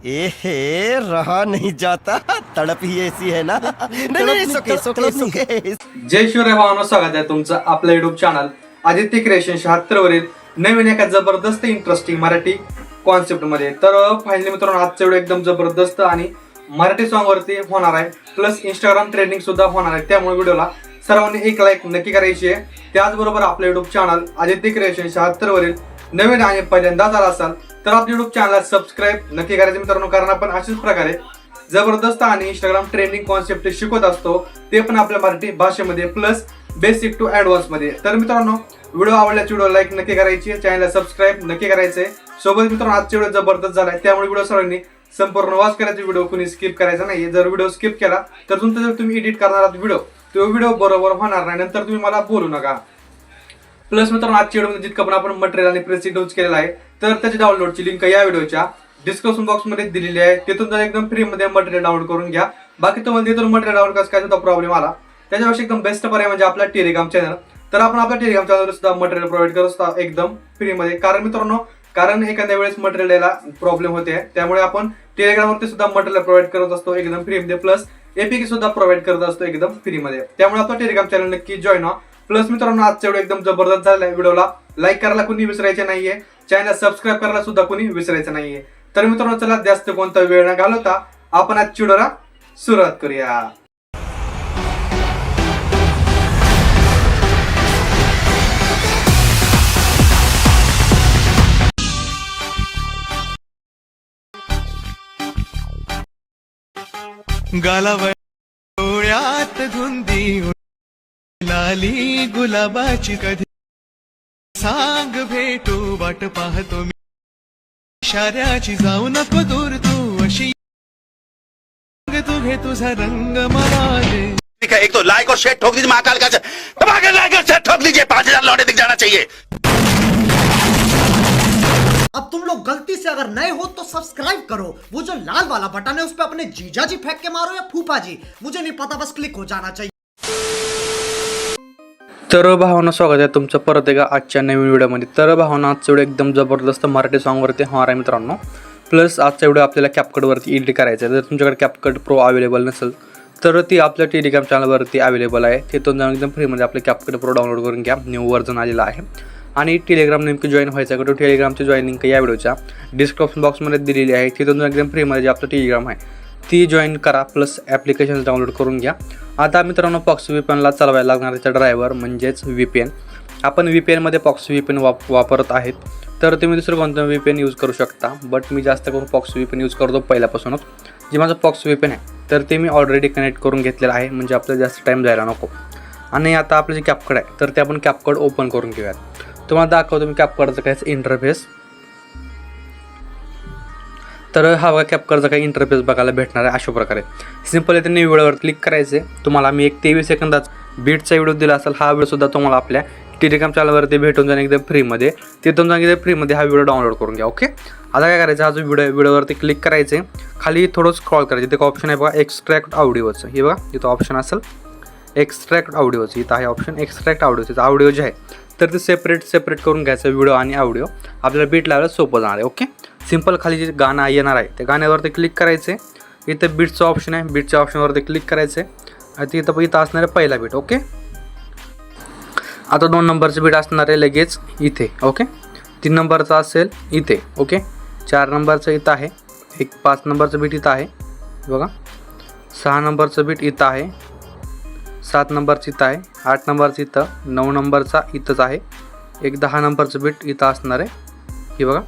ए हे रहा नहीं जाता, तड़प ही ऐसी है ना। नहीं, सुके। जय शिवराय भावांनो, स्वागत आहे तुमचं आपल्या युट्यूब चॅनल आदित्य क्रिएशन 76 वरील नवीन एका जबरदस्त इंटरेस्टिंग मराठी कॉन्सेप्ट मध्ये. तर फायनली मित्रांनो, आजचा व्हिडिओ एकदम जबरदस्त आणि मराठी सॉन्ग वरती होणार आहे, प्लस इंस्टाग्राम ट्रेंडिंग सुद्धा होणार आहे. त्यामुळे व्हिडिओला सर्वांनी एक लाईक नक्की करायची आहे. त्याचबरोबर आपलं युट्यूब चॅनल आदित्य क्रिएशन 76 वरील नवीन आणि पहिल्यांदा झाला असाल तर आपल्या युट्यूब चॅनलला सबस्क्राईब नक्की करायचं मित्रांनो, कारण आपण अशाच प्रकारे जबरदस्त आणि इंस्टाग्राम ट्रेंडिंग कॉन्सेप्ट शिकवत असतो, ते पण आपल्या मराठी भाषेमध्ये प्लस बेसिक टू ऍडव्हान्स मध्ये. तर मित्रांनो, व्हिडिओ आवडल्यास व्हिडिओ लाईक नक्की करायची, चॅनलला सबस्क्राईब नक्की करायचंय. सोबत मित्रांनो, आजचा व्हिडिओ जबरदस्त झालाय, त्यामुळे व्हिडिओ सर्वांनी संपूर्ण वॉच करायचा. व्हिडिओ कुणी स्किप करायचा नाही. जर व्हिडिओ स्किप केला तर तुमचा जर तुम्ही एडिट करणार आहात व्हिडिओ, तो व्हिडिओ बरोबर होणार नाही, नंतर तुम्ही मला बोलू नका. प्लस मित्रांनो, आजच्या व्हिडिओमध्ये जितकं पण आपण मटेरियल आणि प्रेस यूज केलेला आहे, तर त्याची डाउनलोडची लिंक या व्हिडिओच्या डिस्क्रिप्शन बॉक्स मध्ये दिलेली आहे. तिथून जर एकदम फ्री मध्ये मटेरियल डाउनलोड करून घ्या. बाकी तुम्हाला तिथून मटेरियल डाउनलोड कसं काय होता प्रॉब्लेम आला, त्याच्यापेक्षा एकदम बेस्ट पर्याय म्हणजे आपला टेलिग्राम चॅनल. तर आपण आपल्या टेलिग्राम चॅनलवर सुद्धा मटेरियल प्रोव्हाइड करत असतो एकदम फ्री मध्ये. कारण मित्रांनो, एखाद्या वेळेस मटेरियल यायला प्रॉब्लेम होते, त्यामुळे आपण टेलिग्रामवरती सुद्धा मटेरियल प्रोव्हाइड करत असतो एकदम फ्री मध्ये, प्लस एपीके सुद्धा प्रोव्हाइड करत असतो एकदम फ्री मध्ये. त्यामुळे आपला टेलिग्राम चॅनल नक्की जॉईन व्हा. प्लस मित्रांनो, आजचा व्हिडिओ एकदम जबरदस्त झाला आहे. व्हिडिओला लाईक करायला कोणी विसरायचे नाहीये, चॅनल सबस्क्राईब करायला सुद्धा कोणी विसरायचं नाहीये. तर मित्रांनो, चला जास्त कोणता वेळ न घालवता आपण आजच्या व्हिडिओला सुरुवात करूया. गालावळ्यात धुंदी लाली गुलाबाची, कधी सांग भेटू वाट पाहतो मी इशाऱ्याची, जाऊ नको दूर तू अशी, तू घे तुझा रंग मला दे. ठीक है, एक तो लाइक और शेयर ठोक दीजिए महाकाल का, लाइक और शेयर ठोक दीजिए, 5000 लौटे दिख जाना चाहिए. अब तुम लोग गलती से अगर नए हो तो सब्सक्राइब करो. वो जो लाल वाला बटन है उस पे अपने जीजा जी फेंक के मारो या फूफा जी, मुझे नहीं पता, बस क्लिक हो जाना चाहिए. तर भावांनो, स्वागत आहे तुमचं परत एकदा आजच्या नवीन व्हिडिओमध्ये. तर भावांनो, आजचा व्हिडिओ एकदम जबरदस्त मराठी सॉन्गवरती होणार आहे मित्रांनो. प्लस आजचा व्हिडिओ आपल्याला कॅपकटवरती एडिट करायचा आहे. जर तुमच्याकडे कॅपकट प्रो अवेलेबल नसेल तर ती आपल्या टेलिग्राम चॅनलवरती अवेलेबल आहे. तिथून जाऊन एकदम फ्रीमध्ये आपलं कॅपकट प्रो डाउनलोड करून घ्या. न्यू व्हर्जन आलेला आहे. आणि टेलिग्राम नेमकी जॉईन व्हायचं आहे, टेलिग्रामची जॉईन लिंक या व्हिडिओच्या डिस्क्रिप्शन बॉक्समध्ये दिलेली आहे. तिथून एकदम फ्रीमध्ये जे आपलं टेलिग्राम आहे ती जॉईन करा, प्लस ॲप्लिकेशन डाउनलोड करून घ्या. आता मित्रांनो, पॉक्स VPNला चालवायला लागणार त्याचा ड्रायव्हर म्हणजेच VPN. आपण VPNमध्ये पॉक्स VPN वापरत आहेत, तर तुम्ही दुसरं कोणतं VPN यूज करू शकता. बट मी जास्त करून पॉक्स VPN यूज करतो पहिल्यापासूनच. जे माझं पॉक्स VPN आहे तर ते मी ऑलरेडी कनेक्ट करून घेतलेलं आहे, म्हणजे आपल्याला जास्त टाईम जायला नको. आणि आता आपलं जे कॅपकट आहे तर ते आपण कॅपकट ओपन करून घेऊयात. तुम्हाला दाखवतो मी कॅपकटचं काय इंटरफेस. तर हा बघा, कॅपकटचा काही इंटरफेस बघायला भेटणार आहे अशा प्रकारे. सिंपल आहे, न्यू व्हिडिओवर क्लिक करायचे. तुम्हाला मी एक 23 सेकंदाचा बीटचा व्हिडिओ दिला असेल, हा व्हिडिओसुद्धा तुम्हाला आपल्या टेलिग्राम चॅनलवरती भेटून जाईल एकदम फ्रीमध्ये. तिथून जाऊन एकदम फ्रीमध्ये हा व्हिडिओ डाउनलोड करून घ्या. ओके, आता काय करायचं, हा जो व्हिडिओवरती क्लिक करायचे, खाली थोडं स्क्रॉल करायचं. तिथे ऑप्शन आहे बघा एक्स्ट्रॅक्ट ऑडिओचं, हे बघा इथं ऑप्शन असेल एक्स्ट्रॅक्ट ऑडिओचं, इथं आहे ऑप्शन एक्स्ट्रॅक्ट ऑडिओचं. ऑडिओ जे आहे तर ते सेपरेट करून घ्यायचं, व्हिडिओ आणि ऑडिओ. आपल्याला बीट लावायला सोपं जाणार आहे. ओके, सिंपल खाली जे गाणं येणार आहे त्या गाण्यावरती क्लिक करायचे. इथं बीटचं ऑप्शन आहे, बीटच्या ऑप्शनवरती क्लिक करायचे. आणि इथं असणार आहे पहिला बीट. ओके, आता 2 नंबरचं बीट असणार आहे लगेच इथे. ओके, 3 नंबरचा असेल इथे. ओके, 4 नंबरचं इथं आहे, 5 नंबरचं बीट इथं आहे बघा, 6 नंबरचं बीट इथं आहे, 7 नंबरचं इथं आहे, 8 नंबरचं इथं, 9 नंबरचा इथंच आहे, 10 नंबरचं बीट इथं असणार आहे हे बघा,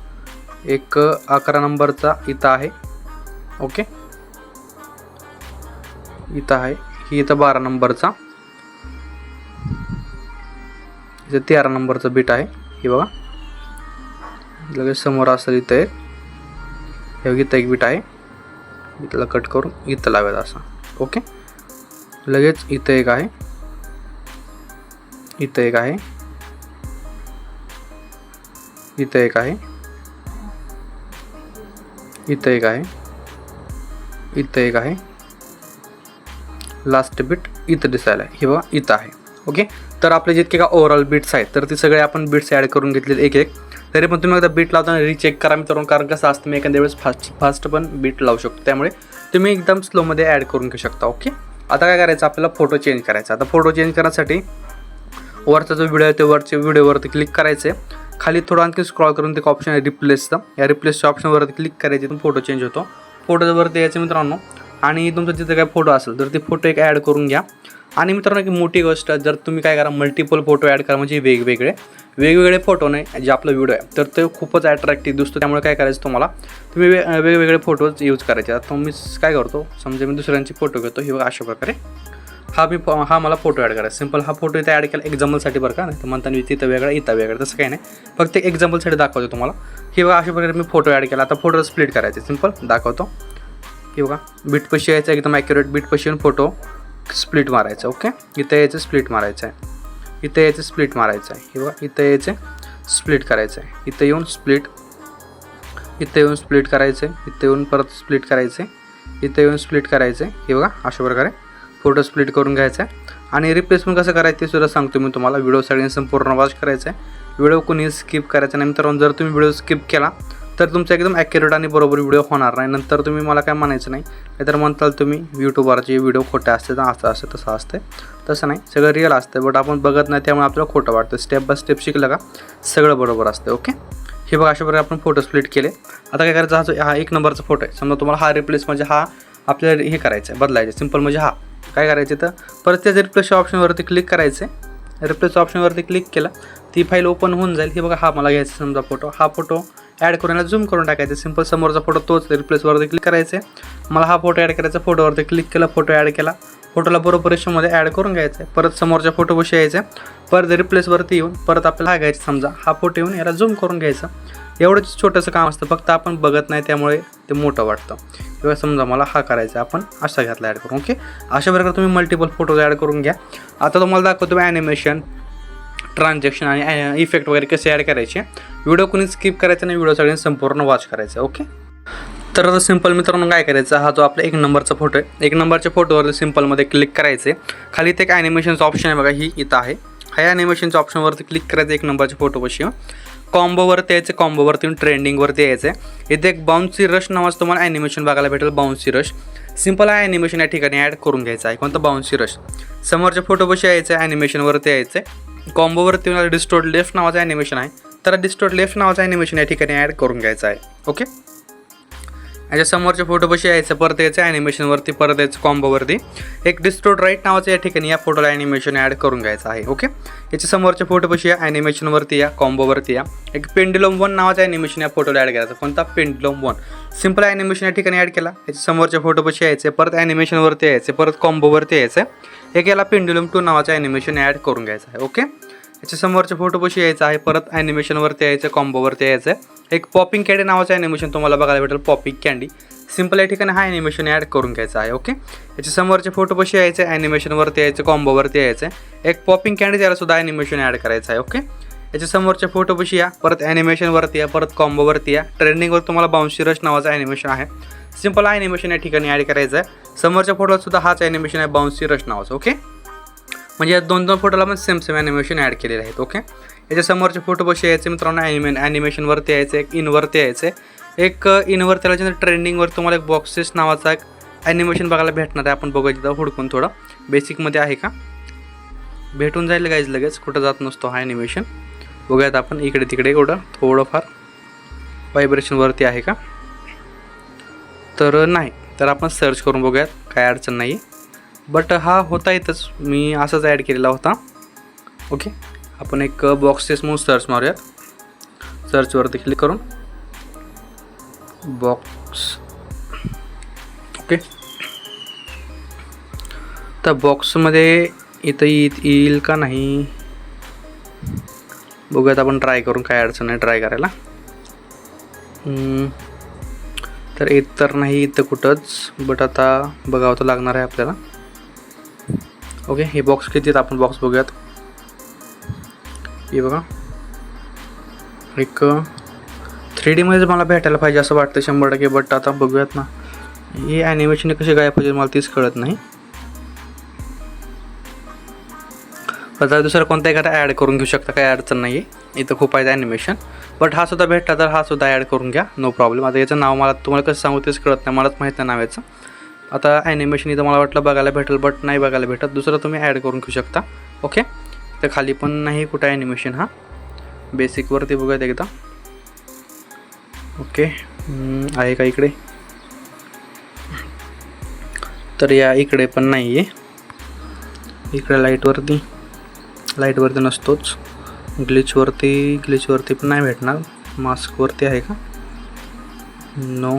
11 नंबरचा इथं आहे. ओके, इथं आहे ही, इथं 12 नंबरचा, इथं 13 नंबरचं बीट आहे हे बघा, लगेच समोर असेल इथं इथं एक बीट आहे, इथला कट करून इथं लावायचं असं. ओके, लगेच इथं एक आहे, इथं एक आहे, इथं एक आहे, इथं एक आहे, इथं एक आहे, लास्ट बीट इथं दिसायला आहे हे बघा, इथं आहे. ओके, तर आपले जितके का ओव्हरऑल बीट्स आहेत तर ते सगळे आपण बीट्स ॲड करून घेतलेले एक. तरी पण तुम्ही एकदा बीट लावताना रिचेक करा मित्रांनो, कारण कसं असतं मी एखाद्या वेळेस फास्ट पण बीट लावू शकतो, त्यामुळे तुम्ही एकदम स्लोमध्ये ॲड करून घेऊ शकता. ओके, आता काय करायचं आपल्याला फोटो चेंज करायचा. आता फोटो चेंज करण्यासाठी वरचा जो व्हिडिओ आहे ते वरच्या व्हिडिओवरती क्लिक करायचे, खाली थोडं आणखी स्क्रॉल करून ते ऑप्शन आहे रिप्लेसचं, या रिप्लेसच्या ऑप्शनवरती क्लिक करायचे, फोटो चेंज होतो. फोटोवरती यायचं मित्रांनो आणि तुमचा जिथे काय फोटो असेल तर ते फोटो एक ॲड करून घ्या. आणि मित्रांनो एक मोठी गोष्ट, जर तुम्ही काय करा मल्टिपल फोटो ॲड करा, म्हणजे वेगवेगळे फोटो नाही जे आपला व्हिडिओ आहे तर ते खूपच अट्रॅक्टिव्ह दिसतो, त्यामुळे काय करायचं तुम्हाला तुम्ही वेगवेगळे फोटोज यूज करायचे. आता मी काय करतो, समजा मी दुसऱ्यांचे फोटो घेतो, हे बघा अशा प्रकारे हा मला फोटो ॲड करायचा. सिंपल हा फोटो इथे ॲड केला एक्झाम्पलसाठी बरं का, नाही तर म्हणताना तिथं वेगळा इथं वेगळं तसं काही नाही, फक्त एक्झाम्पलसाठी दाखवतो तुम्हाला. हे बघा अशा प्रकारे मी फोटो ॲड केला. आता फोटो स्प्लिट करायचे, सिंपल दाखवतो. हे बघा बीटपाशी यायचं एकदम ॲक्युरेट, बीटपाशी येऊन फोटो स्प्लिट मारायचं. ओके, इथं यायचं स्प्लिट मारायचं आहे, इथं यायचं स्प्लिट मारायचं आहे. हे बघा इथं यायचं स्प्लिट करायचं आहे, इथं येऊन स्प्लिट, इथं येऊन स्प्लिट करायचं आहे, इथं येऊन परत स्प्लिट करायचं आहे, इथं येऊन स्प्लिट करायचं आहे. हे बघा अशा प्रकारे फोटो स्प्लिट करून घ्यायचा आहे. आणि रिप्लेसमेंट कसं करायचं ते सुद्धा सांगतो मी तुम्हाला. व्हिडिओ सगळ्यांनी संपूर्ण वॉच करायचं आहे, व्हिडिओ कोणी स्किप करायचा नाही. मित्रांनो जर तुम्ही व्हिडिओ स्किप केला तर तुमचा एकदम ॲक्युरेट आणि बरोबर व्हिडिओ होणार नाही. नंतर तुम्ही मला काय म्हणायचं नाही, नाहीतर म्हणताल तुम्ही यूट्यूबवरचे व्हिडिओ खोटे असते तर असं असतं तसं असतं, तसं नाही, सगळं रिअल असतं, बट आपण बघत नाही त्यामुळे आपल्याला खोटं वाटतं. स्टेप बाय स्टेप शिकलं का सगळं बरोबर असतं. ओके, हे बघा अशा प्रकारे आपण फोटो स्प्लिट केले. आता काय करायचं, हा 1 नंबरचा फोटो आहे, समजा तुम्हाला हा रिप्लेस म्हणजे हा आपल्याला हे करायचं आहे बदलायचं, सिंपल म्हणजे हा काय करायचं तर परत त्याच्या रिप्लेसच्या ऑप्शनवरती क्लिक करायचं आहे. रिप्लेसच्या ऑप्शनवरती क्लिक केलं ती फाईल ओपन होऊन जाईल. हे बघा हा मला घ्यायचा समजा फोटो, हा फोटो ॲड करून झूम करून टाकायचं. सिंपल समोरचा फोटो तोच रिप्लेसवरती क्लिक करायचं आहे. मला हा फोटो ॲड करायचा, फोटोवरती क्लिक केला, फोटो ॲड केला, फोटोला बरोबर रेशोमध्ये ॲड करून घ्यायचं आहे. परत समोरच्या फोटोपाशी यायचं, परत रिप्लेसवरती येऊन परत आपल्याला हा घ्यायचं, समजा हा फोटो येऊन याला झूम करून घ्यायचं. एवढंच छोटंसं काम असतं, फक्त आपण बघत नाही त्यामुळे ते मोठं वाटतं. किंवा समजा मला हा करायचा, आपण असा घातला ॲड करून. ओके, अशा प्रकारे तुम्ही मल्टिपल फोटोज ॲड करून घ्या. आता तुम्हाला दाखवतो ॲनिमेशन, ट्रान्झॅक्शन आणि इफेक्ट वगैरे कसे ॲड करायचे. व्हिडिओ कोणी स्किप करायचा नाही, व्हिडिओ सगळ्यांनी संपूर्ण वॉच करायचा. ओके, तर आता सिंपल मित्रांनो काय करायचं, हा जो आपला 1 नंबरचा फोटो आहे, 1 नंबरच्या फोटोवर सिंपलमध्ये क्लिक करायचे. खाली ते एक ॲनिमेशनचं ऑप्शन आहे बघा, ही इथं आहे, ह्या ॲनिमेशनच्या ऑप्शनवरती क्लिक करायचं 1 नंबरच्या फोटोपाशी. कॉम्बोवरती यायचं, कॉम्बोवरती ट्रेंडिंगवरती यायचं आहे. इथे एक बाउन्सी रश नावाचं तुम्हाला ॲनिमेशन बघायला भेटेल, बाउन्सी रश. सिंपल हा ॲनिमेशन या ठिकाणी ॲड करून घ्यायचं आहे, कोणतं बाउन्सी रश. समोरच्या फोटोपाशी यायचं आहे, ॲनिमेशनवरती यायचं आहे, कॉम्बोवरती डिस्टोर्ट लेफ्ट नावाचं ॲनिमेशन आहे, तर डिस्टोर्ट लेफ्ट नावाचं ॲनिमेशन या ठिकाणी ॲड करून घ्यायचं आहे. ओके, याच्या समोरच्या फोटोपाशी यायचं, परत यायचं ॲनिमेशनवरती, परत यायचं कॉम्बोवरती एक डिस्टोर्ट राईट नावाचं या ठिकाणी या फोटोला ॲनिमेशन ॲड करून घ्यायचं आहे. ओके, याच्या समोरच्या फोटोपाशी या, ॲनिमेशनवरती या, कॉम्बोवरती या, एक पेंडुलम 1 नावाचं ॲनिमेशन या फोटोला ॲड करायचं. कोणता, पेंडुलम 1. सिंपल ॲनिमेशन या ठिकाणी ॲड केला. याच्या समोरच्या फोटोपाशी यायचं, परत ॲनिमेशनवरती यायचं, परत कॉम्बोवरती यायचं, एक याला पेंडुलम 2 नावाचं ॲनिमेशन ॲड करून घ्यायचं आहे. ओके, याच्या समोरच्या फोटोपाशी यायचं आहे, परत ॲनिमेशनवरती यायचं, कॉम्बोवरती यायचं, एक पॉपिंग कँडी नावाचं ॲनिमेशन तुम्हाला बघायला भेटेल, पॉपिंग कँडी. सिंपल या ठिकाणी हा ॲनिमेशन ॲड करून घ्यायचा आहे. ओके, याच्या समोरच्या फोटोपाशी यायचं, ॲनिमेशनवरती यायचं, कॉम्बोवरती यायचं, एक पॉपिंग कँडी त्याला सुद्धा ॲनिमेशन ॲड करायचं आहे. ओके, याच्या समोरच्या फोटोपाशी या, परत ॲनिमेशनवरती या, परत कॉम्बोवरती या, ट्रेंडिंगवर तुम्हाला बाउन्सी रश नावाचं ॲनिमेशन आहे. सिंपल हा ॲनिमेशन या ठिकाणी ॲड करायचं आहे. समोरच्या फोटोला सुद्धा हाच ॲनिमेशन आहे, बाउन्सी रश नावाचं. ओके, म्हणजे या 2 फोटोला पण सेम ॲनिमेशन ॲड केलेले आहेत. ओके, याच्या समोरच्या फोटोपाशी यायचे मित्रांनो, ॲनिमेशनवरती यायचं, एक इनवरती यायचं, एक इनवर त्याला ट्रेंडिंगवर तुम्हाला एक बॉक्सेस नावाचा एक ॲनिमेशन बघायला भेटणार आहे. आपण बघायचं तर हुडकून थोडं बेसिकमध्ये आहे का, भेटून जाईल गाईज, लगेच कुठं जात नसतो हा ॲनिमेशन. बघूयात आपण इकडे तिकडे एवढं थोडंफार व्हायब्रेशनवरती आहे का, तर नाही, तर आपण सर्च करून बघूयात, काय अडचण नाही. बट हा होता येतच, मी असाच ॲड केलेला होता. ओके, आपण एक बॉक्सेस म्हणून सर्च मारूयात, सर्चवरती क्लिक करून बॉक्स. ओके, तर बॉक्समध्ये इथं येईल का नाही बघूयात आपण, ट्राय करून, काय अडचण नाही ट्राय करायला. तर येत तर नाही इथं कुठंच, बट आता बघावं तर लागणार आहे आपल्याला. ओके, हे बॉक्स किती आहेत आपण बॉक्स बघूयात. हे बघा, एक 3D मध्येच मला भेटायला पाहिजे असं वाटतं 100%, बट आता बघूयात ना, हे ॲनिमेशन कसे गायब पाहिजे मला तीच कळत नाही. आता दुसरं कोणता एखादा ॲड करून घेऊ शकता, काही अडचण नाही आहे. इथं खूप आहे ॲनिमेशन, बट हा सुद्धा भेटला तर हा सुद्धा ॲड करून घ्या, नो प्रॉब्लेम. आता याचं नाव मला तुम्हाला कसं सांगू तेच कळत नाही, मलाच माहीत नाही नावाचं. आता ॲनिमेशन इथं मला वाटलं बघायला भेटेल, बट नाही बघायला भेटत. दुसरं तुम्ही ॲड करून घेऊ शकता. ओके, तर खाली पण नाही कुठं ॲनिमेशन, हा बेसिकवरती बघूयात एकदा. ओके, आहे का इकडे? तर या इकडे पण नाही आहे. इकडे लाईटवरती नसतोच. ग्लिचवरती पण नाही भेटणार. मास्कवरती आहे का? नो,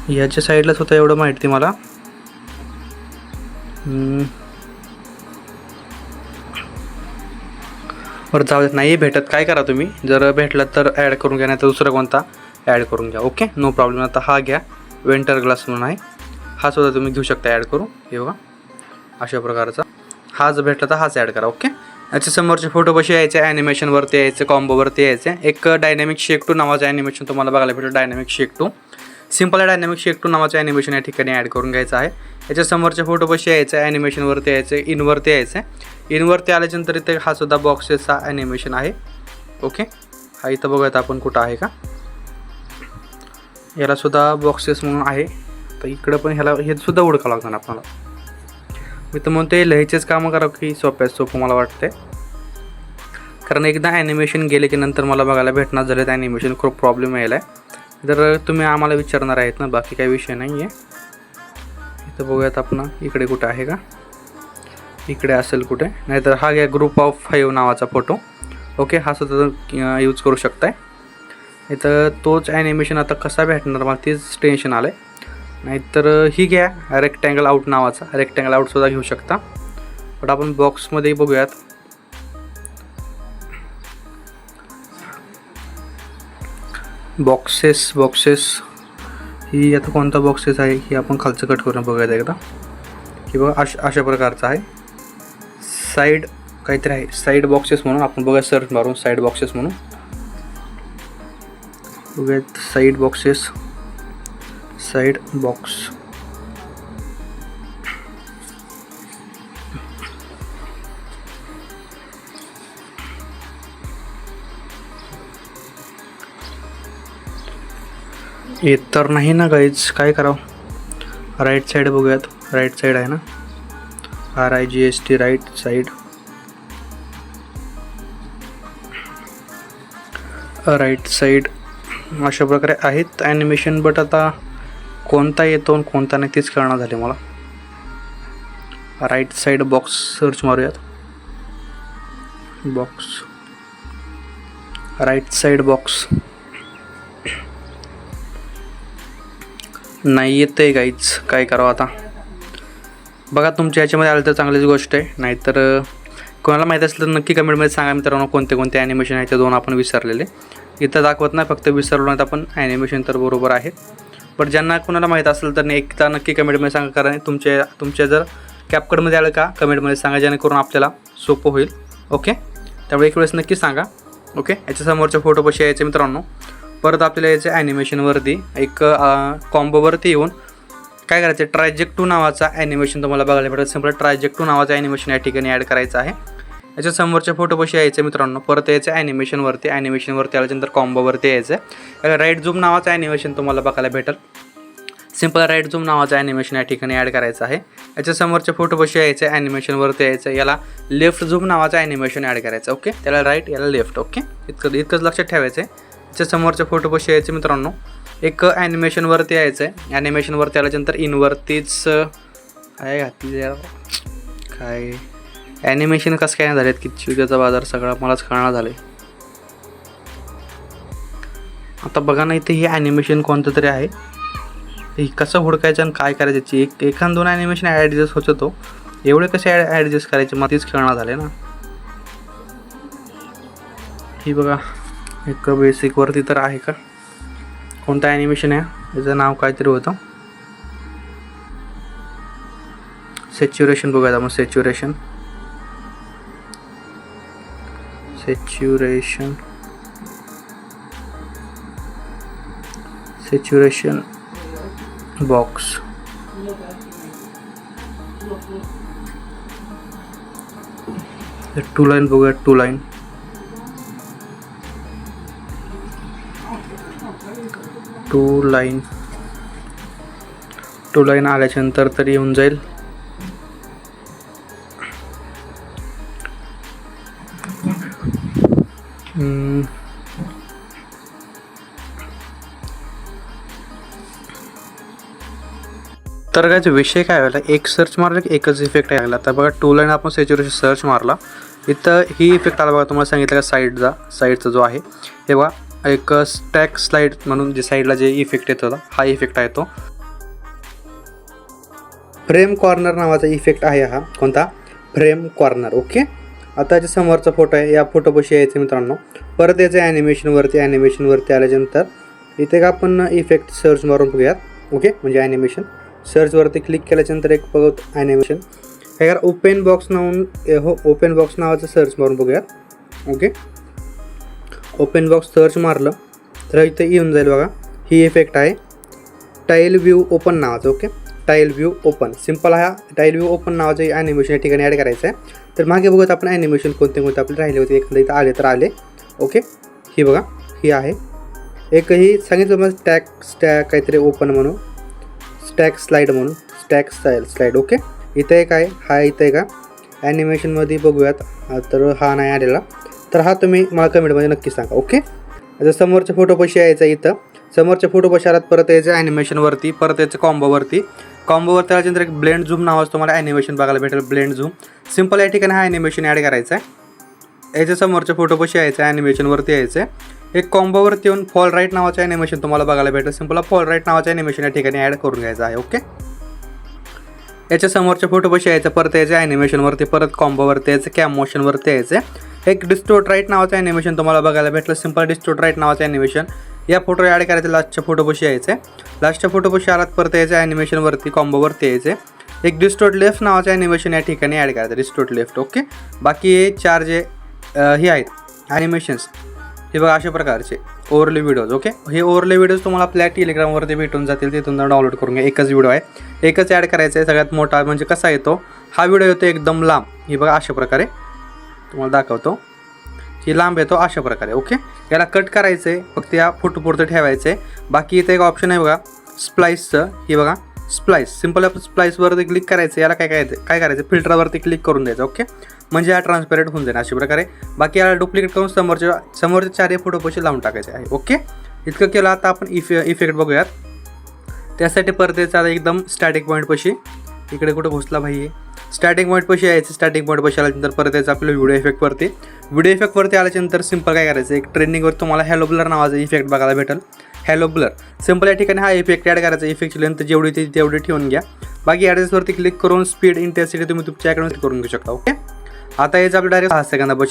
याच्या साईडलाच होतं एवढं माहिती मला. बरं जाऊ देत, नाही भेटत. काय करा तुम्ही, जर भेटला तर ॲड करून घ्या, नाही तर दुसरा कोणता ॲड करून घ्या. Okay, no problem. आता हा घ्या, वेंटर ग्लास म्हणून आहे, हा सुद्धा तुम्ही घेऊ शकता ॲड करून. हे बघा अशा प्रकारचा, हा जर भेटला तर हाच ॲड करा. ओके, याच्या समोरचे फोटो कसे यायचे, ॲनिमेशनवरती यायचे, कॉम्बोवरती यायचे. एक डायनॅमिक शेक 2 नावाचं ॲनिमेशन तुम्हाला बघायला भेटेल. डायनॅमिक शेक 2, सिम्पल डायनॅमिक शेक 2 नावाचं ॲनिमेशन या ठिकाणी ॲड करून घ्यायचं आहे. याच्या समोरचे फोटो कसे यायचे, ॲनिमेशनवरती यायचे, इनवरती यायचे. इनवरती आल्याच्यानंतर इथे हा सुद्धा बॉक्सेसचा ॲनिमेशन आहे. ओके, हा इथं बघूयात आपण कुठं आहे का. याला सुद्धा बॉक्सेस म्हणून आहे. तर इकडं पण ह्याला हे सुद्धा उडकावं लागणार आपल्याला. मी तर म्हणते लिहायचेच कामं करा की सोपं मला वाटते, कारण एकदा ॲनिमेशन गेले की नंतर मला बघायला भेटणार झाले. ॲनिमेशन खूप प्रॉब्लेम यायला आहे. तर तुम्ही आम्हाला विचारणार आहेत ना, बाकी काही विषय नाही आहे. इथं बघूयात आपण इकडे कुठं आहे का, इकडे असेल कुठे, नाहीतर हा घ्या ग्रुप ऑफ 5 नावाचा फोटो. ओके, हा सुद्धा यूज करू शकताय. इथं तोच ॲनिमेशन आता कसा भेटणार मला तेच टेन्शन आलं आहे. नाहीतर ही घ्या रेक्टँगल आउट नावाचा, रेक्टँगल आउटसुद्धा घेऊ शकता. बट आपण बॉक्समध्ये बघूयात. बॉक्सेस ही आता कोणता बॉक्सेस आहे ही आपण खालचं कट करून बघूयात एकदा. की बघा अशा प्रकारचा आहे. साईड काहीतरी आहे, साईड बॉक्सेस म्हणून आपण बघूया, सर्च मारून साईड बॉक्सेस म्हणून बघूयात. Side boxes, side box. येत तर नाही ना गाईज, काय करावं. राईट साईड बघूयात, राईट साईड आहे ना, RIGHT right side. Right side अशा प्रकारे आहेत ॲनिमेशन, बट आता कोणता येतो आणि कोणता नाही तेच कळणार झाले मला. राईट साईड बॉक्स सर्च मारूयात. बॉक्स, राईट साईड बॉक्स नाही येत आहे गाईज, काय करावं आता. बघा तुमच्या याच्यामध्ये आलं तर चांगलीच गोष्ट आहे, नाहीतर कोणाला माहीत असलं तर नक्की कमेंटमध्ये सांगा मित्रांनो कोणते ॲनिमेशन आहे. ते 2 आपण विसरलेले इथं दाखवत नाही, फक्त विसरलो नाहीत आपण. ॲनिमेशन तर बरोबर आहे, बट ज्यांना कोणाला माहीत असेल तर एकदा नक्की कमेंटमध्ये सांगा, कारण तुमच्या जर कॅपकटमध्ये आलं का कमेंटमध्ये सांगा, जेणेकरून आपल्याला सोपं होईल. ओके, त्यामुळे एक वेळेस नक्की सांगा. ओके, याच्या समोरचे फोटो कसे यायचे मित्रांनो. परत आपल्याला याचे ॲनिमेशनवरती एक कॉम्बोवरती येऊन काय करायचं, ट्रायजेक्ट 2 नावाचा ॲनिमेशन तुम्हाला बघायला भेटेल. सिम्पल ट्रायजेक्ट 2 नावाचा ॲनिमेशन या ठिकाणी ॲड करायचं आहे. याच्या समोरचे फोटो कसे यायचे मित्रांनो. परत यायचं ॲनिमेशनवरती आल्याच्यानंतर कॉम्बोवरती यायचं. राईट झूम नावाचं ॲनिमेशन तुम्हाला बघायला भेटेल. सिम्पल राईट झूम नावाचं ॲनिमेशन या ठिकाणी ॲड करायचं आहे. याच्या समोरचे फोटो कसे यायचे, ॲनिमेशनवरती यायचं. याला लेफ्ट झूम नावाचं ॲनिमेशन ॲड करायचं. ओके, त्याला राईट, याला लेफ्ट. ओके, इतकंच लक्षात ठेवायचं आहे. याच्या समोरचे फोटो कसे यायचे मित्रांनो. एक ॲनिमेशनवरती यायचं आहे. ॲनिमेशनवरती आल्याच्यानंतर इनवरतीच आहे घातली. काय ॲनिमेशन कसं काय झालेत की चिवक्याचा बाजार सगळा मलाच कळणार झालं आहे. आता बघा ना, इथे हे ॲनिमेशन कोणतं तरी आहे, हे कसं हुडकायचं आणि काय करायचं. एखाद 2 ॲनिमेशन ॲडजस्ट होत होतो, एवढे कसे ॲडजस्ट करायचे मला तेच कळणार झाले ना. ही बघा एक बेसिकवरती तर आहे का, कोणतं ॲनिमेशन आहे, याचं नाव काहीतरी होतं. सॅच्युरेशन बघूयात आपण. Saturation box. टू लाईन बघूया, टू लाईन टू लाईन आल्याच्यानंतर तरी येऊन जाईल. तर काय विषय काय व्हायला, एक सर्च मारला की एकच इफेक्ट यायला. तर बघा टू लाईन आपण सॅच्युरेशन सर्च मारला, इथं ही इफेक्ट आला बघा. तुम्हाला सांगितलं का साईडचा जो आहे हे बघा, एक स्टॅक स्लाइड म्हणून जे साईडला जे इफेक्ट येत होता हा इफेक्ट आहे तो. फ्रेम कॉर्नर नावाचा इफेक्ट आहे हा. कोणता? Frame corner. ओके. आता याच्या समोरचा फोटो आहे, या फोटोपाशी यायचं मित्रांनो. परत याचं ॲनिमेशनवरती आल्याच्यानंतर इथे का आपण इफेक्ट सर्च मारून बघूयात. ओके, म्हणजे ॲनिमेशन सर्चवरती क्लिक केल्याच्यानंतर एक बघत ॲनिमेशन काय करा, ओपन बॉक्स नावाचं सर्च मारून बघूयात. ओके, ओपन बॉक्स सर्च मारलं तर इथे येऊन जाईल बघा. ही इफेक्ट आहे टाईल व्ह्यू ओपन नावाचं. Okay, tile view open simple. हा टाईल व्ह्यू ओपन नावाचं ॲनिमेशन या ठिकाणी ॲड करायचं आहे. तर मागे बघत आपण ॲनिमेशन कोणते आपले राहिले होते, एखादं इथं आले तर आले. ओके, ही बघा ही आहे. एकही सांगितलं मग स्टॅक काहीतरी ओपन म्हणून, स्टॅक स्लाईड म्हणून, स्टॅक स्लाईड. ओके, इथं एक आहे, हा इथं आहे का ॲनिमेशनमध्ये बघूयात. तर हा नाही आलेला, तर हा तुम्ही मला कमेंटमध्ये नक्की सांगा. ओके, आता समोरच्या फोटोपाशी यायचं. इथं समोरच्या फोटोपाशी आलात, परत यायचं ॲनिमेशनवरती, परत यायचं कॉम्बोवरती आल्याच्यानंतर एक ब्लेंड झूम नावाचं तुम्हाला ॲनिमेशन बघायला भेटेल. ब्लेंड झूम सिम्पल या ठिकाणी हा ॲनिमेशन ॲड करायचा आहे. याच्या समोरच्या फोटोपाशी यायचं, ॲनिमेशनवरती यायचं आहे. एक कॉम्बोवरती येऊन फॉल राईट नावाचं ॲनिमेशन तुम्हाला बघायला भेटेल. सिम्पल फॉल राईट नावाचं ॲनिमेशन या ठिकाणी ॲड करून घ्यायचं आहे. ओके, याच्या समोरच्या फोटोपाशी यायचं, परत यायचं ॲनिमेशनवरती, परत कॉम्बोवरती यायचं, कॅम मोशनवरती यायचं. एक डिस्टोर्ट राईट नावाचं ॲनिमेशन तुम्हाला बघायला भेटलं. सिम्पल डिस्टोर्ट राईट नावाचं ॲनिमेशन या फोटो ॲड करायचं. लास्टच्या फोटोपाशी यायचं, लास्टच्या फोटोपाशी आलात, परत यायचं ॲनिमेशनवरती, कॉम्बोवरती यायचं. एक डिस्टोर्ट लेफ्ट नावाचं ॲनिमेशन या ठिकाणी ॲड करायचं, डिस्टोर्ट लेफ्ट. ओके, बाकी हे चार जे हे आहेत ॲनिमेशन्स हे बघा अशा प्रकारचे ओव्हरले व्हिडिओज. ओके, हे ओव्हरले व्हिडिओज तुम्हाला आपल्या टेलिग्रामवरती भेटून जातील, तिथून डाउनलोड करून घ्या. एकच व्हिडिओ आहे, एकच ॲड करायचं आहे. सगळ्यात मोठा म्हणजे कसा येतो हा व्हिडिओ येतो एकदम लांब. हे बघा अशा प्रकारे तुम्हाला दाखवतो, ही लांब येतो अशा प्रकारे. ओके, याला कट करायचं आहे, फक्त या फोटोपुरतं ठेवायचं आहे. बाकी इथं एक ऑप्शन आहे बघा स्प्लाईसचं, हे बघा स्प्लाईस. सिम्पल आपण स्प्लाईसवरती क्लिक करायचं. याला काय करायचं फिल्टरवरती क्लिक करून द्यायचं. ओके, म्हणजे हा ट्रान्सपेरंट होऊन जाईल अशा प्रकारे. बाकी याला डुप्लिकेट करून समोरच्या चारही फोटोपाशी लावून टाकायचे आहे. ओके, इतकं केलं. आता आपण इफेक्ट बघूयात. त्यासाठी परत याचा एकदम स्टॅटिक पॉईंटपाशी, इकडे कुठं घुसला भाई, स्टार्टिंग पॉईंटपाशी यायचं. स्टार्टिंग पॉईंटपाशी आल्यानंतर परत यायचं आपलं व्हिडिओ इफेक्टवरती आल्याच्यानंतर सिम्पल काय करायचं, एक ट्रेंडिंगवर तुम्हाला हॅलो ब्लर नावाचा इफेक्ट बघायला भेटेल. हॅलो ब्लर सिम्पल या ठिकाणी हा इफेक्ट ॲड करायचा. इफेक्टची लेंथ जेवढी ती तेवढी ठेवून घ्या. बाकी ॲड्रेसवरती क्लिक करून स्पीड इंटेन्सिटी तुम्ही तुमच्या अकाउंट करून घेऊ शकता. ओके, आता यायचं आपलं डायरेक्ट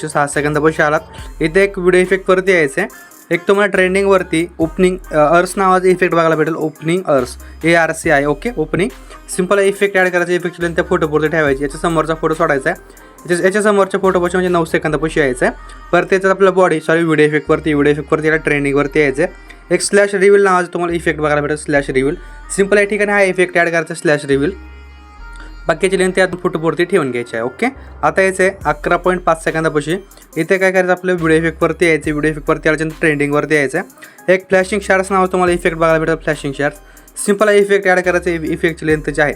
6 सेकंदापाशी आलात. इथे एक व्हिडिओ इफेक्टवरती यायचं आहे. एक तुम्हाला ट्रेंडिंगवरती ओपनिंग अर्स नावाचा इफेक्ट बघायला भेटेल. ओपनिंग अर्स ARC आहे. Okay, opening simple effect add करायचा. इफेक्टची लेंथ त्या फोटोपुरती ठेवायची. याच्या समोरचा फोटो सोडायचा आहे. याच्या समोरच्या फोटोपाशी म्हणजे 9 सेकंदापाशी यायचं आहे. परत त्याच्यात आपलं व्हिडिओ इफेक्टवरती याला ट्रेंडिंगवरती यायचं आहे. एक स्लॅश रिव्हील नावाचं तुम्हाला इफेक्ट बघायला भेटेल. स्लॅश रिव्हील सिम्पल या ठिकाणी हा इफेक्ट ॲड करायचा स्लॅश रिव्हील. बाकीची लेंथ यात फोटोपुरती ठेवून घ्यायची आहे. ओके, आता यायचं आहे 11.5 सेकंदापाशी. इथे काय करायचं आपलं व्हिडिओ इफेक्टवरती यायचं. व्हिडिओ इफेक्टवरती आल्याच्यानंतर ट्रेंडिंगवरती यायचं. एक फ्लॅशिंग शार्ट्स नाव तुम्हाला इफेक्ट बघायला भेटेल. Flashing shorts simple effect add करायचं. इफेक्टची लेंथ जी आहे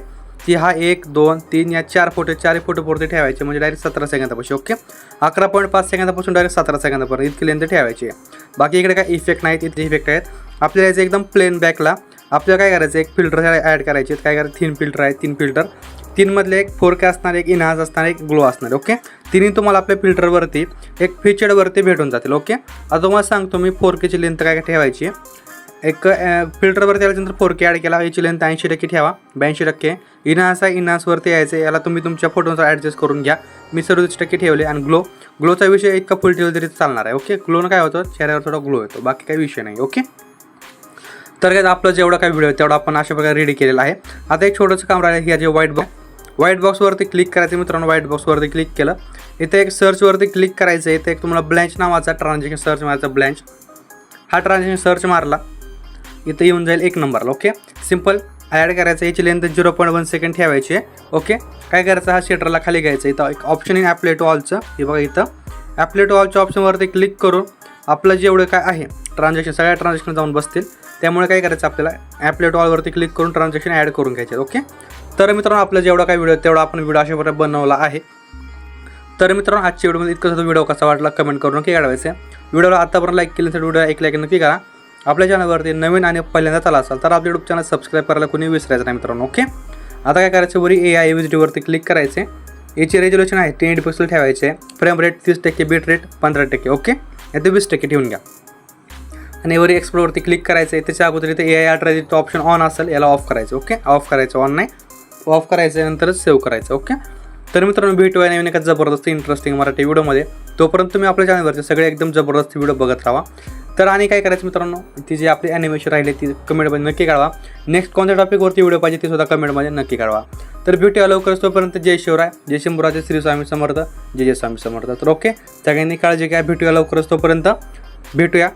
ती हा 1, 2, 3 या 4 फोटोपुरती ठेवायचे, म्हणजे डायरेक्ट 17 सेकंदापाशी. ओके, 11.5 सेकंदापासून डायरेक्ट 17 सेकंदापर्यंत इतकी लेंथ ठेवायची आहे. बाकी इकडे काय इफेक्ट नाहीत, इथे इफेक्ट आहेत. आपल्याला यायचं एकदम प्लेन बॅकला आपल्याला काय करायचं, एक फिल्टर ॲड करायचे. काय करायचं, 3 फिल्टर आहेत. 3 फिल्टर, 3 मधले एक 4K असणार, एक इनहान्स असणार, एक ग्लो असणार. ओके, तिन्ही तुम्हाला आपल्या फिल्टरवरती एक फीचर्डवरती भेटून जातील. ओके, आता तुम्हाला सांगतो मी 4Kची लेंथ काय ठेवायची. एक फिल्टरवरती आल्यानंतर 4K ॲड केला, याची लेंथ 80% ठेवा. 82% इनहान्स आहे. इनहान्सवरती यायचं. याला तुम्ही तुमच्या फोटोनुसार ॲडजस्ट करून घ्या. मी 37% ठेवले. आणि ग्लोचा विषय इतका फुल ठेवलं तरी चालणार आहे. ओके, ग्लोनं काय होतं, चेहऱ्यावर थोडा ग्लो येतो, बाकी काही विषय नाही. ओके, तर काय आपलं जेवढा काय व्हिडिओ तेवढा आपण अशा प्रकारे रेडी केलेला आहे. आता एक छोटंसं काम राहिलं, हे जे व्हाईट बॉक्सवरती क्लिक करायचं मित्रांनो. व्हाईट बॉक्सवरती क्लिक केलं, इथे एक सर्चवरती क्लिक करायचं. इथे एक तुम्हाला ब्लँच नावाचा ट्रान्झॅक्शन सर्च मारायचा. ब्लँच हा ट्रान्झॅक्शन सर्च मारला, इथे येऊन जाईल 1 नंबरला. ओके, सिम्पल ॲड करायचं, याची लेंथ 0.1 सेकंड ठेवायची आहे. ओके, काय करायचं, हा शेटरला खाली घ्यायचं. इथं एक ऑप्शन आहे ॲप्लाय टू ऑलचं, हे बघा इथं ॲप्लाय टू ऑलच्या ऑप्शनवरती क्लिक करून आपलं जेवढं काय आहे ट्रान्झॅक्शन सगळ्या ट्रान्झॅक्शन जाऊन बसतील. त्यामुळे काय करायचं, आपल्याला ॲप्लाय टू ऑलवरती क्लिक करून ट्रान्झॅक्शन ॲड करून घ्यायचे. ओके, तर मित्रांनो आपला जेवढा काय व्हिडिओ तेवढा आपण व्हिडिओ अशा प्रकारे बनवला आहे. तर मित्रांनो आजच्या व्हिडिओमध्ये इतकं व्हिडिओ कसा वाटला कमेंट करून नक्की काढायचं. व्हिडिओला आतापर्यंत लाईक केल्यानंतर व्हिडिओ एक लाईक नक्की करा. आपल्या चॅनलवरती नवीन आणि पहिल्यांदा चाला असाल तर आपल्या यूट्यूब चॅनल सबस्क्राईब करायला कोणी विसरायचं नाही मित्रांनो. ओके, आता काय करायचं, वरी AI व्हिजिटवरती क्लिक करायचे. याची रेजोल्युशन आहे 1080 पिक्सल ठेवायचे. Frame rate 30%, beat rate 15%. Okay, यात 20% ठेवून घ्या आणि वरी एक्सप्लोरवरती क्लिक करायचं आहे. त्याच्या अगोदर इथे AI अल्ट्राचं ऑप्शन ऑन असेल, याला ऑफ करायचं. ओके, ऑफ करायचं, ऑन नाही, ऑफ करायचं, नंतरच सेव्ह करायचं. ओके, तर मित्रांनो भेटूया नवीन एका जबरदस्त इंटरेस्टिंग मराठी व्हिडिओमध्ये. तोपर्यंत तुम्ही आपल्या चॅनलवरचे सगळे एकदम जबरदस्त व्हिडिओ बघत राहा. तर आणि काय करायचं मित्रांनो, ती जी आपली ॲनिमेशन राहिली ती कमेंटमध्ये नक्की कळवा. नेक्स्ट कोणत्या टॉपिकवरती व्हिडिओ पाहिजे ती सुद्धा कमेंटमध्ये नक्की कळवा. तर भेटूया लवकरच, तोपर्यंत जय शिवराय, जय शंभूराजे, श्री स्वामी समर्थ, जय जय स्वामी समर्थ. तर ओके, सगळ्यांनी काळजी घ्या, भेटूया लवकरच, तोपर्यंत भेटूया,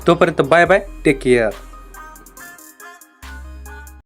तोपर्यंत बाय बाय, टेक केअर.